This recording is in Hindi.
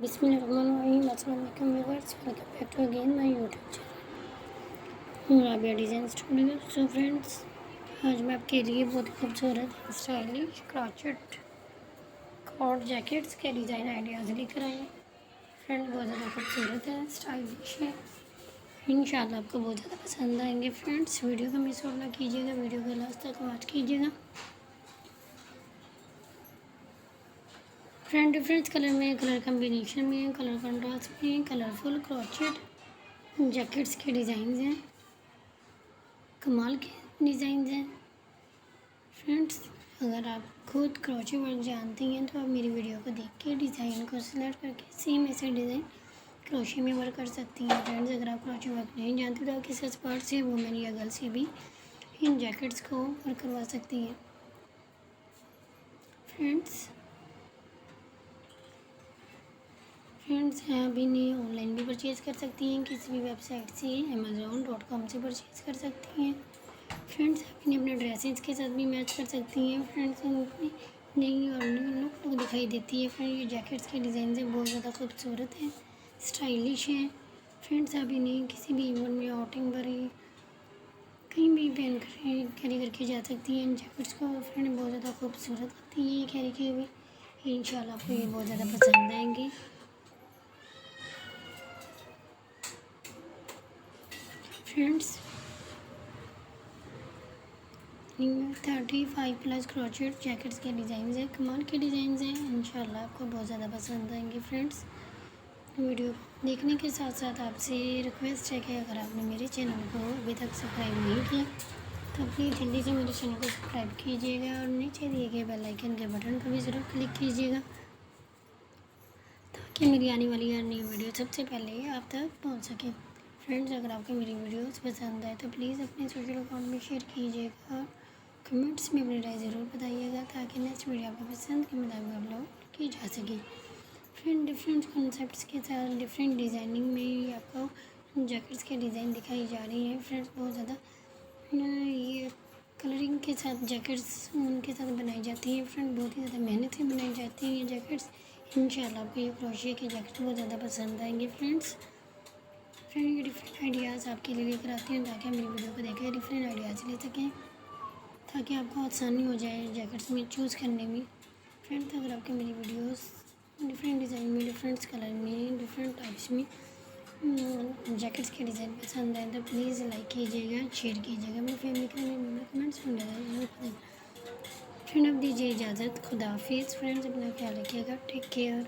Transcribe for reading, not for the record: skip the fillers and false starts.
बिस्मिल्लाहिर्रहमानिर्रहीम। अस्सलाम वालेकुम viewers, welcome back to again my YouTube channel Rabia design studio. So friends, आज मैं आपके लिए बहुत ही खूबसूरत स्टाइलिश क्रॉचेट कॉर्ड जैकेट्स के डिज़ाइन आइडियाज़ लेकर आए हैं। फ्रेंड्स, बहुत ज़्यादा खूबसूरत है, स्टाइलिश है, इंशाल्लाह आपको बहुत ज़्यादा पसंद आएंगे। फ्रेंड्स, वीडियो को मिस और ना कीजिएगा, वीडियो को लास्ट तक वॉच कीजिएगा। फ्रेंड डिफरेंट कलर में, कलर कम्बिनेशन में, कलर कंट्रास्ट में, कलरफुल क्रॉचेट जैकेट्स के डिज़ाइंस हैं, कमाल के डिज़ाइंस हैं। फ्रेंड्स, अगर आप खुद क्रोचे वर्क जानती हैं तो आप मेरी वीडियो को देख के डिज़ाइन को सिलेक्ट करके सेम ऐसे डिज़ाइन क्रोशे में वर्क कर सकती हैं। फ्रेंड्स, अगर आप क्रोचे वर्क नहीं जानती तो आप किसी एक्सपर्ट से, वुमेन या गर्ल से भी इन जैकेट्स को वर्क करवा सकती हैं। फ्रेंड्स, आप इन्हें ऑनलाइन भी परचेज़ कर सकती हैं, किसी भी वेबसाइट से, amazon.com से परचेज़ कर सकती हैं। फ्रेंड्स, आप इन्हें अपने ड्रेसेस के साथ भी मैच कर सकती हैं। फ्रेंड्स, इनकी नई और न्यू लुक दिखाई देती है। फ्रेंड, ये जैकेट्स के डिज़ाइन से बहुत ज़्यादा खूबसूरत हैं, स्टाइलिश हैं। फ्रेंड्स, आप इन्हें किसी भी इवेंट में, आउटिंग पर, कहीं भी पहन कर कैरी करके जा सकती हैं इन जैकेट्स को। फ्रेंड, बहुत ज़्यादा खूबसूरत लगती है ये कैरी की हुई। इंशाल्लाह आपको ये बहुत ज़्यादा पसंद आएंगे। फ्रेंड्स, 35+ क्रोचेट जैकेट्स के डिज़ाइन हैं, कमाल के डिज़ाइन हैं, इंशाल्लाह आपको बहुत ज़्यादा पसंद आएंगे। फ्रेंड्स, वीडियो देखने के साथ साथ आपसे रिक्वेस्ट है कि अगर आपने मेरे चैनल को अभी तक सब्सक्राइब नहीं किया तो प्लीज़ जल्दी से मेरे चैनल को सब्सक्राइब कीजिएगा और नीचे दिए गए बेल आइकन के बटन को भी ज़रूर क्लिक कीजिएगा ताकि मेरी आने वाली हर नई वीडियो सबसे पहले आप तक पहुंच सके। फ्रेंड्स, अगर आपको मेरी वीडियोस पसंद आए तो प्लीज़ अपने सोशल अकाउंट में शेयर कीजिएगा, कमेंट्स में अपनी राय ज़रूर बताइएगा ताकि नेक्स्ट वीडियो आपको पसंद के मुताबिक अपलोड की जा सके। फ्रेंड, डिफरेंट कॉन्सेप्ट्स के साथ डिफरेंट डिज़ाइनिंग में आपको जैकेट्स के डिज़ाइन दिखाई जा रही हैं। फ्रेंड्स, बहुत ज़्यादा ये कलरिंग के साथ जैकेट्स उनके साथ बनाई जाती हैं। फ्रेंड, बहुत ही ज़्यादा मेहनत से बनाई जाती हैं ये जैकेट्स। इंशाल्लाह आपको ये क्रोशे के जैकेट्स बहुत ज़्यादा पसंद आएंगे। फ्रेंड, ये डिफरेंट आइडियाज़ आपके लिए लेकर आती हूँ ताकि आप मेरी वीडियो को देखें, डिफरेंट आइडियाज़ ले सकें, ताकि आपको आसानी हो जाए जैकेट्स में चूज़ करने में। फ्रेंड्स, अगर आपके मेरी वीडियोस डिफरेंट डिज़ाइन में, डिफरेंट कलर में, डिफरेंट टाइप्स में जैकेट्स के डिज़ाइन पसंद आए तो प्लीज़ लाइक कीजिएगा, शेयर कीजिएगा, मेरी फैमिली के लिए कमेंट्स में जरूर बताइए। फ्रेंड, अब दीजिए इजाज़त, खुदा हाफिज़। फ्रेंड्स, अपना ख्याल रखिएगा, टेक केयर।